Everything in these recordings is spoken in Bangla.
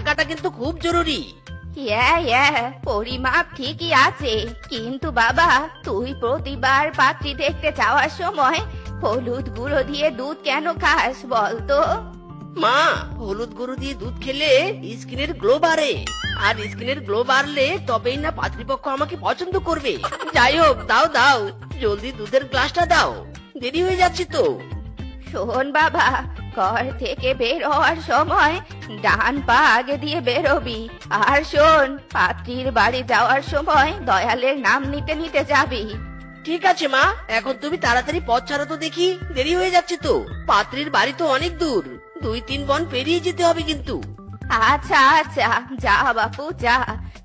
থাকাটা কিন্তু খুব জরুরি। পরিমাপ ঠিকই আছে, কিন্তু বাবা তুই প্রতিবার পাত্রী দেখতে যাওয়ার সময় হলুদ গুঁড়ো দিয়ে দুধ কেন খাস বলতো? মা, হলুদ গুঁড়ো দিয়ে দুধ খেলে স্কিনের গ্লো বাড়ে, আর স্কিনের গ্লো বাড়লে তবেই না পাত্রীপক্ষ আমাকে পছন্দ করবে। যাই হোক, দাও দাও, জলদি দুধের গ্লাসটা দাও, দেরি হয়ে যাচ্ছে তো। শোন বাবা, ঘর থেকে বের হওয়ার সময় ডান পা আগে দিয়ে বেরোবি। আর শোন, পাত্রীর বাড়ি যাওয়ার সময় দয়ালের নাম নিতে নিতে যাবি। ঠিক আছে মা, এখন তুমি তাড়াতাড়ি পথ ছাড়ো তো দেখি, দেরি হয়ে যাচ্ছে তো। পাত্রীর বাড়ি তো অনেক দূর, 2-3 বন পেরিয়ে যেতে হবে কিন্তু। আচ্ছা আচ্ছা, যা বাপু যা,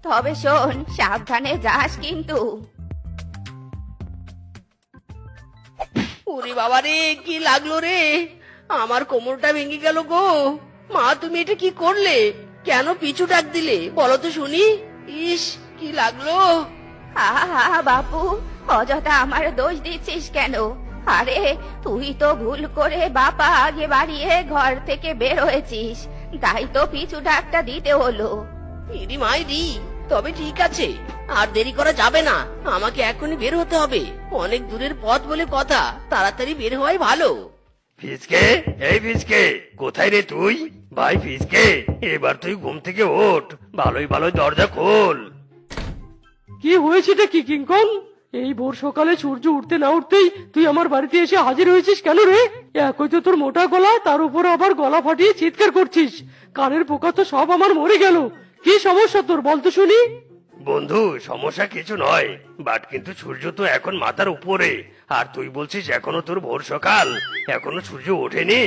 তবে শোন সাবধানে যাস কিন্তু। ওরে বাবা রে, কি লাগলো রে, আমার কোমরটা ভেঙে গেল গো। মা, তুমি এটা কি করলে? কেন পিছু ডাক দিলে বলো তো শুনি। ইস, কি লাগলো। আহা বাপু, অযথা আমার দোষ দিচ্ছিস কেন? আরে তুই তো ভুল করে বাপা আগে বাড়িয়ে ঘর থেকে বের হয়েছিস, তাই তো পিছু ডাকটা দিতে হলো। ইরি মাইরি, তবে ঠিক আছে, আর দেরি করা যাবে না, আমাকে এখনই বের হতে হবে। অনেক দূরের পথ বলে কথা, তাড়াতাড়ি বের হওয়াই ভালো। ফিসকে, এই ফিসকে, কোথায় রে তুই? ভাই ফিসকে, এবার তুই ঘুম থেকে ওঠ, ভালোই ভালোই দরজা খোল। কি হয়েছেটা কি কিংকং? এই ভোর সকালে সূর্য উঠতে না উঠতেই তুই আমার বাড়িতে এসে হাজির হয়েছিস কেন রে? একই তো তোর মোটা গলা, তার উপর আবার গলা ফাটিয়ে চিৎকার করছিস। কানের পোকা তো সব আমার মরে গেল। কি সমস্যা তোর বলতো শুনি? বন্ধু, সমস্যা কিছু নয়, বাট কিন্তু সূর্য তো এখন মাথার উপরে, আর তুই বলছিস এখনো তোর ভোর সকাল, এখনো সূর্য ওঠেনি।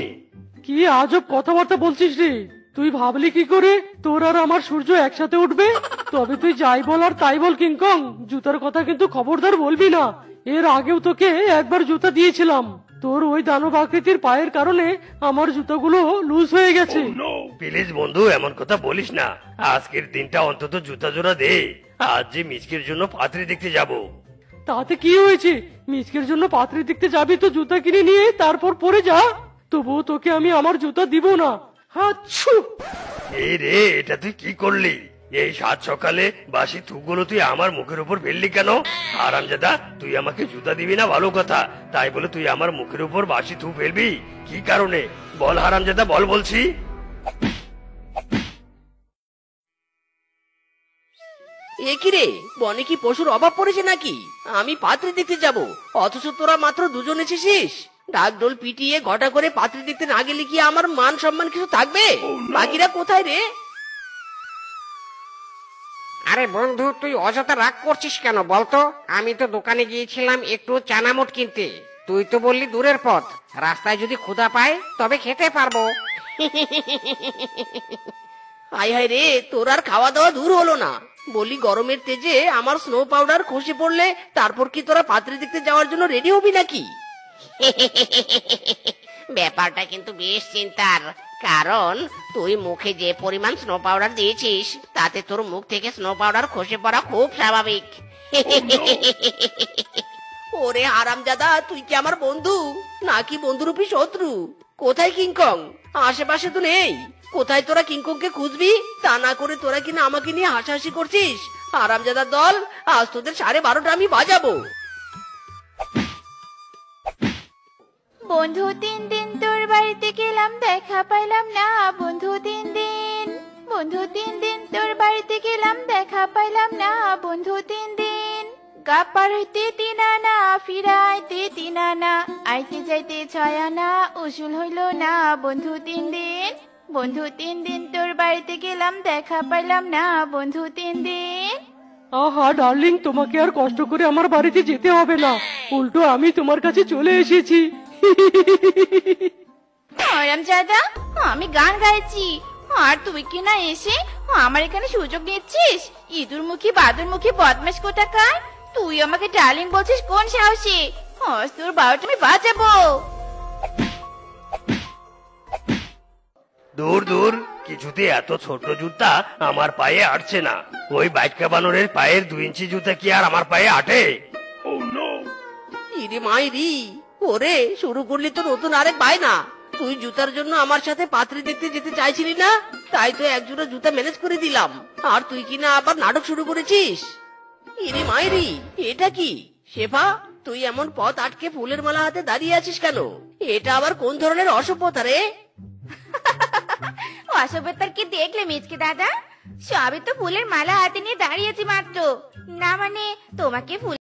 কি আজব কথাবার্তা বলছিস রে? তুই ভাবলি কি করে তোর আর আমার সূর্য একসাথে উঠবে? তবে তুই যাই বল আর তাই বল কিংকং, জুতার কথা কিন্তু খবরদার বলবি না। এর আগেও তোকে একবার জুতা দিয়েছিলাম, তোর ওই দানব আকৃতির পায়ের কারণে আমার জুতাগুলো লুজ হয়ে গেছে। প্লিজ বন্ধু, এমন কথা বলিস না, আজকের দিনটা অন্তত জুতা জোড়া দে। আজ যে মিচকের জন্য পাত্রী দেখতে যাব। তাতে কি হয়েছে? মিচকের জন্য পাত্রী দেখতে যাবি তো জুতা কিনে নিয়ে তারপর পরে যা, তবুও তোকে আমি আমার জুতা দিব না। হাচ্ছু! এই রে, এটা তুই কি করলি? এই সাত সকালে বাসি থুগুলো তুই আমার মুখের উপর ফেললি কেন? হারামজাদা, তুই আমাকে জুতা দিবি না ভালো কথা, তাই বলে তুই আমার মুখের উপর বাসি থু ফেলবি কি কারণে? বল হারামজাদা, বল বলছি। এ কি রে, বনে কি পশুর অভাব পড়েছে নাকি? আমি পাত্রী দেখতে যাব, অথচ তোরা মাত্র দুজন এসেছিস। ঢাক ঢোল পিটিয়ে ঘটা করে পাত্রী দেখতে না গেলে কি আমার মান সম্মান কিছু থাকবে? বাকিরা কোথায় রে? আরে বন্ধু, তুই অযথা রাগ করছিস কেন বলতো? আমি তো দোকানে গিয়েছিলাম একটু চানামুট কিনতে, তুই তো বললি দূরের পথ, রাস্তায় যদি ক্ষুধা পায় তবে খেতে পারবো। হায় হায় রে, তোর আর খাওয়া দাওয়া দূর হলো না। বলি, গরমের তেজে আমার স্নো পাউডার খসে পড়লে তারপর কি তোরা পাত্রী দেখতে যাওয়ার জন্য রেডি হবি নাকি? ব্যাপারটা কিন্তু বেশ চিন্তার, কারণ তুই মুখে যে পরিমাণ স্নো পাউডার দিয়েছিস তাতে তোর মুখ থেকে স্নো পাউডার খসে পড়া খুব স্বাভাবিক। ওরে হারামজাদা, তুই কি আমার বন্ধু নাকি বন্ধুরূপী শত্রু? কোথায় কিংকং? আশেপাশে তো নেই। কোথায় তোরা কিংকংকে খুঁজবি? তা না করে তোরা কিনা আমাকে নিয়ে হাসাহাসি করছিস। হারামজাদার দল, আজ তোদের 12:30টা আমি বাজাবো। বন্ধু 3 দিন তোর বাড়িতে গেলাম, দেখা পাইলাম না। বন্ধু 3 দিন, বন্ধু 3 দিন তোর বাড়িতে গেলাম, দেখা পাইলাম না। বন্ধু 3 দিন, গাপার হইতে 3 আনা, ফিরাইতে 3 আনা, আইতে যাইতে 6 আনা, উসুল হইল না। বন্ধু 3 দিন, বন্ধু 3 দিন তোর বাড়িতে গেলাম, দেখা পাইলাম না। বন্ধু 3 দিন। আহা ডার্লিং, তোমাকে আর কষ্ট করে আমার বাড়িতে যেতে হবে না, উল্টো আমি তোমার কাছে চলে এসেছি। হারামজাদা, আমি গান গাইছি আর তুই কি না এসে আমার এখানে সুযোগ নিচ্ছিস? ইঁদুরমুখী বাদুরমুখী বদমাশ কোথাকার! তুই আমাকে ডার্লিং বলছিস কোন সাহসে? আজ তোর 12টা আমি বাজাবো। দূর দূর, কিছুতে এত ছোট জুতা আমার পায়ে আটছে না। ওই বাইকা বানরের পায়ের 2 ইঞ্চি জুতা কি আর আমার পায়ে আটে? ইরে মাইরি, ওরে শুরু করলি তো নতুন আরেক বায়না। তুই জুতার জন্য আমার সাথে পাত্রী দেখতে যেতে চাইছিলি না, তাই তো একজোড়া জুতা ম্যানেজ করে দিলাম, আর তুই কিনা আবার নাটক শুরু করেছিস। ইরে মাইরি, এটা কি শেফা? তুই এমন পথ আটকে ফুলের মালা হাতে দাঁড়িয়ে আছিস কেন? এটা আবার কোন ধরনের অসভ্যতা রে? অসভ্যতার কি দেখলে মিচকে দাদা? সবই তো ফুলের মালা হাতে নিয়ে দাঁড়িয়েছি মাত্র। না মানে তোমাকে ফুল